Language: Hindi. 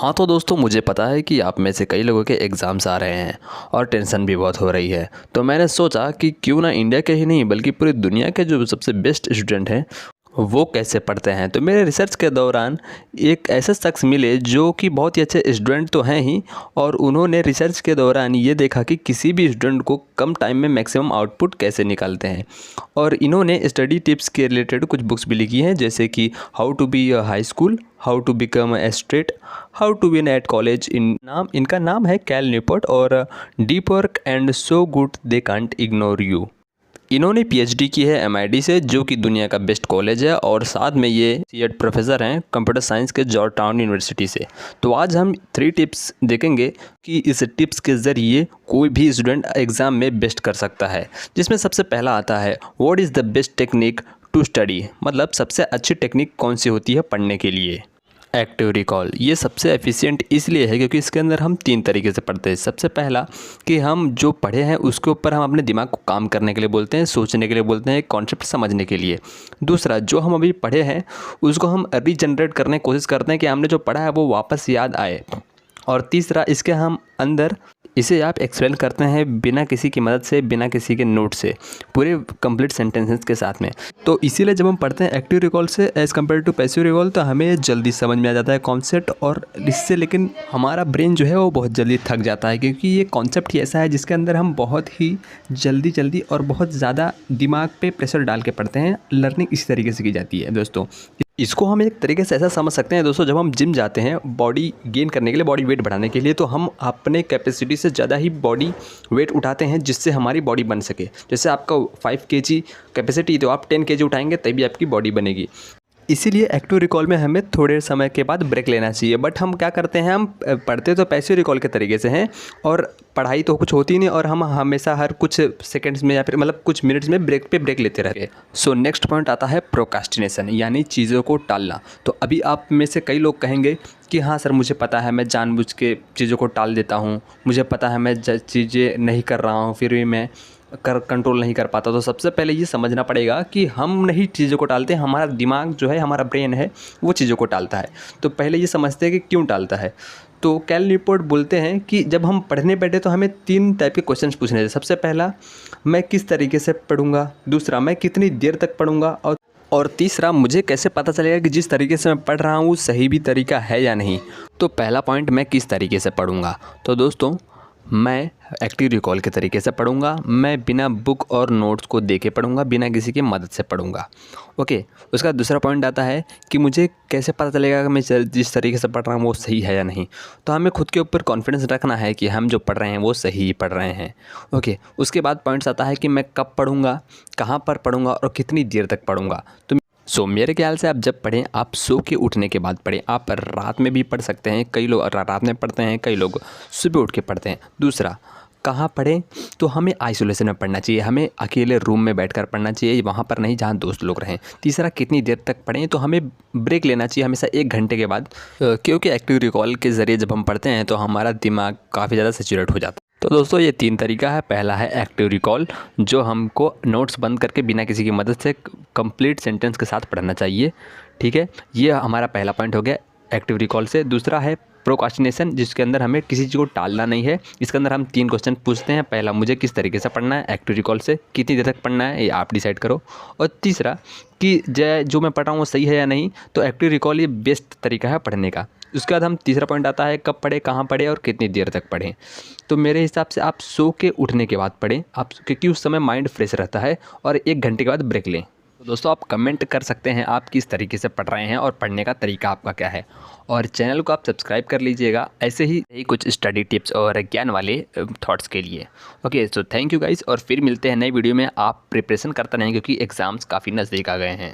हाँ तो दोस्तों, मुझे पता है कि आप में से कई लोगों के एग्ज़ाम्स आ रहे हैं और टेंशन भी बहुत हो रही है। तो मैंने सोचा कि क्यों ना इंडिया के ही नहीं बल्कि पूरी दुनिया के जो सबसे बेस्ट स्टूडेंट हैं वो कैसे पढ़ते हैं। तो मेरे रिसर्च के दौरान एक ऐसे शख्स मिले जो कि बहुत ही अच्छे स्टूडेंट तो हैं ही, और उन्होंने रिसर्च के दौरान ये देखा कि किसी भी स्टूडेंट को कम टाइम में मैक्सिमम आउटपुट कैसे निकालते हैं। और इन्होंने स्टडी टिप्स के रिलेटेड कुछ बुक्स भी लिखी हैं, जैसे कि how to be a high school, how to become a straight, how to win at college. इनका नाम है कैल न्यूपोर्ट, और deep work and so good they can't ignore you. इन्होंने पीएचडी की है एमआईटी से, जो कि दुनिया का बेस्ट कॉलेज है, और साथ में ये सीएड प्रोफेसर हैं कंप्यूटर साइंस के जॉर्ज टाउन यूनिवर्सिटी से। तो आज हम 3 टिप्स देखेंगे कि इस टिप्स के ज़रिए कोई भी स्टूडेंट एग्ज़ाम में बेस्ट कर सकता है। जिसमें सबसे पहला आता है, what is the best technique to study, मतलब सबसे अच्छी टेक्निक कौन सी होती है पढ़ने के लिए। एक्टिव रिकॉल, ये सबसे एफिशिएंट इसलिए है क्योंकि इसके अंदर हम 3 तरीके से पढ़ते हैं। सबसे पहला कि हम जो पढ़े हैं उसके ऊपर हम अपने दिमाग को काम करने के लिए बोलते हैं, सोचने के लिए बोलते हैं, कॉन्सेप्ट समझने के लिए। दूसरा, जो हम अभी पढ़े हैं उसको हम रीजनरेट करने की कोशिश करते हैं कि हमने जो पढ़ा है वो वापस याद आए। और तीसरा, इसके हम अंदर इसे आप एक्सप्लेन करते हैं बिना किसी की मदद से, बिना किसी के नोट से, पूरे कंप्लीट सेंटेंसेस के साथ में। तो इसीलिए जब हम पढ़ते हैं एक्टिव रिकॉल से as compared to passive recall, तो हमें जल्दी समझ में आ जाता है कॉन्सेप्ट, और इससे लेकिन हमारा ब्रेन जो है वो बहुत जल्दी थक जाता है, क्योंकि ये कॉन्सेप्ट ही ऐसा है जिसके अंदर हम बहुत ही जल्दी और बहुत ज़्यादा दिमाग पे प्रेशर डाल के पढ़ते हैं। लर्निंग इस तरीके से की जाती है दोस्तों। इसको हम एक तरीके से ऐसा समझ सकते हैं दोस्तों, जब हम जिम जाते हैं बॉडी गेन करने के लिए, बॉडी वेट बढ़ाने के लिए, तो हम अपने कैपेसिटी से ज़्यादा ही बॉडी वेट उठाते हैं जिससे हमारी बॉडी बन सके। जैसे आपका 5 केजी कैपेसिटी, तो आप 10 केजी उठाएंगे तभी आपकी बॉडी बनेगी। इसीलिए एक्टिव रिकॉल में हमें थोड़े समय के बाद ब्रेक लेना चाहिए। बट हम क्या करते हैं, हम पढ़ते तो पैसिव रिकॉल के तरीके से हैं, और पढ़ाई तो कुछ होती नहीं, और हम हमेशा हर कुछ सेकंड्स में या फिर मतलब कुछ मिनट्स में ब्रेक लेते रहते हैं। सो नेक्स्ट पॉइंट आता है प्रोक्रास्टिनेशन, यानी चीज़ों को टालना। तो अभी आप में से कई लोग कहेंगे कि हाँ सर, मुझे पता है मैं जानबूझ के चीज़ों को टाल देता हूँ, मुझे पता है मैं चीज़ें नहीं कर रहा हूँ, फिर भी मैं कंट्रोल नहीं कर पाता। तो सबसे पहले ये समझना पड़ेगा कि हम नहीं चीज़ों को टालते, हमारा दिमाग जो है, हमारा ब्रेन है, वो चीज़ों को टालता है। तो पहले ये समझते हैं कि क्यों टालता है। तो कैल न्यूपोर्ट बोलते हैं कि जब हम पढ़ने बैठे तो हमें 3 टाइप के क्वेश्चंस पूछने हैं। सबसे पहला, मैं किस तरीके से पढ़ूंगा। दूसरा, मैं कितनी देर तक पढ़ूंगा। और तीसरा, मुझे कैसे पता चलेगा कि जिस तरीके से मैं पढ़ रहा हूँ वो सही भी तरीका है या नहीं। तो पहला पॉइंट, मैं किस तरीके से पढ़ूंगा। तो दोस्तों, मैं एक्टिव रिकॉल के तरीके से पढ़ूंगा। मैं बिना बुक और नोट्स को देखे पढ़ूंगा, बिना किसी की मदद से पढ़ूंगा। ओके। उसका दूसरा पॉइंट आता है कि मुझे कैसे पता चलेगा कि मैं जिस तरीके से पढ़ रहा हूँ वो सही है या नहीं। तो हमें खुद के ऊपर कॉन्फिडेंस रखना है कि हम जो पढ़ रहे हैं वो सही पढ़ रहे हैं। ओके। उसके बाद पॉइंट्स आता है कि मैं कब पढ़ूंगा, कहाँ पर पढ़ूंगा, और कितनी देर तक पढ़ूंगा। तो मेरे ख्याल से आप जब पढ़ें, आप सो के उठने के बाद पढ़ें। आप रात में भी पढ़ सकते हैं, कई लोग रात में पढ़ते हैं, कई लोग सुबह उठ के पढ़ते हैं। दूसरा, कहाँ पढ़ें, तो हमें आइसोलेशन में पढ़ना चाहिए, हमें अकेले रूम में बैठकर पढ़ना चाहिए, वहाँ पर नहीं जहाँ दोस्त लोग रहें। तीसरा, कितनी देर तक पढ़ें, तो हमें ब्रेक लेना चाहिए हमेशा 1 घंटे के बाद, क्योंकि एक्टिव रिकॉल के ज़रिए जब हम पढ़ते हैं तो हमारा दिमाग काफ़ी ज़्यादा सैचुरेट हो जाता है। तो दोस्तों, ये 3 तरीका है। पहला है एक्टिव रिकॉल, जो हमको नोट्स बंद करके बिना किसी की मदद से कंप्लीट सेंटेंस के साथ पढ़ना चाहिए। ठीक है, ये हमारा पहला पॉइंट हो गया एक्टिव रिकॉल से। दूसरा है प्रोक्रास्टिनेशन, जिसके अंदर हमें किसी चीज़ को टालना नहीं है। इसके अंदर हम 3 क्वेश्चन पूछते हैं। पहला, मुझे किस तरीके से पढ़ना है एक्टिव रिकॉल से, कितनी देर तक पढ़ना है, ये आप डिसाइड करो। और तीसरा, कि जो मैं पढ़ रहा हूँ वो सही है या नहीं। तो एक्टिव रिकॉल ये बेस्ट तरीका है पढ़ने का। उसके बाद हम तीसरा पॉइंट आता है, कब पढ़े, कहाँ पढ़े, और कितनी देर तक पढ़ें। तो मेरे हिसाब से आप सो के उठने के बाद पढ़ें, आप, क्योंकि उस समय माइंड फ्रेश रहता है, और 1 घंटे के बाद ब्रेक लें। तो दोस्तों, आप कमेंट कर सकते हैं आप किस तरीके से पढ़ रहे हैं और पढ़ने का तरीका आपका क्या है। और चैनल को आप सब्सक्राइब कर लीजिएगा ऐसे ही कुछ स्टडी टिप्स और ज्ञान वाले थॉट्स के लिए। Okay, so thank you guys, और फिर मिलते हैं नई वीडियो में। आप प्रिपरेशन करते रहें क्योंकि एग्ज़ाम्स काफ़ी नज़दीक आ गए हैं।